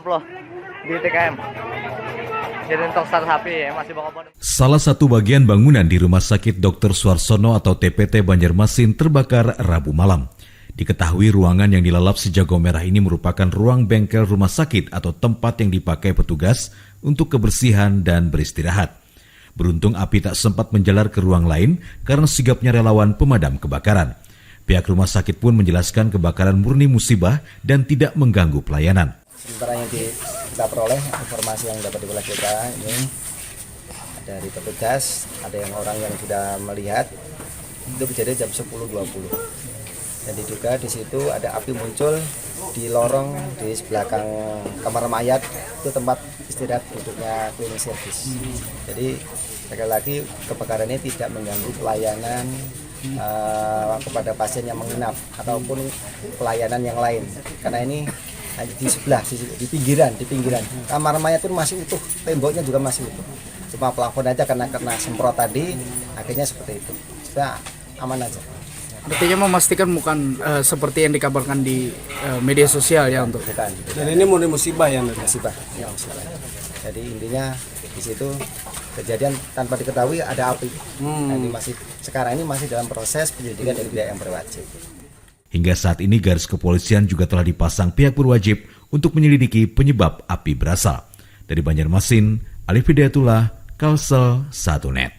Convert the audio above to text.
puluh di TKM. Jadi untuk start HP masih bakal. Salah satu bagian bangunan di Rumah Sakit Dr. Suarsono atau TPT Banjarmasin terbakar Rabu malam. Diketahui ruangan yang dilalap si jago merah ini merupakan ruang bengkel rumah sakit atau tempat yang dipakai petugas untuk kebersihan dan beristirahat. Beruntung api tak sempat menjalar ke ruang lain karena sigapnya relawan pemadam kebakaran. Pihak rumah sakit pun menjelaskan kebakaran murni musibah dan tidak mengganggu pelayanan. Sementara yang kita peroleh informasi yang dapat diperoleh kita ini dari petugas, ada yang orang yang sudah melihat itu kejadian jam 10.20. Dan diduga di situ ada api muncul di lorong di belakang kamar mayat, itu tempat istirahat duduknya cleaning service. Jadi sekali lagi kebakaran ini tidak mengganggu pelayanan kepada pasien yang menginap ataupun pelayanan yang lain, karena ini di sebelah, di pinggiran kamar mayat pun masih utuh, temboknya juga masih utuh, cuma plafon aja karena semprot tadi akhirnya seperti itu. Sudah aman aja. Artinya memastikan bukan seperti yang dikabarkan di media sosial ya untuk bukan. Dan ini murni musibah ya, musibah. Jadi intinya di situ kejadian tanpa diketahui ada api. Nah, ini sekarang ini masih dalam proses penyelidikan dari pihak yang berwajib. Hingga saat ini garis kepolisian juga telah dipasang pihak berwajib untuk menyelidiki penyebab api berasal. Dari Banjarmasin, Alif Hidayatullah, Kalsel 1net.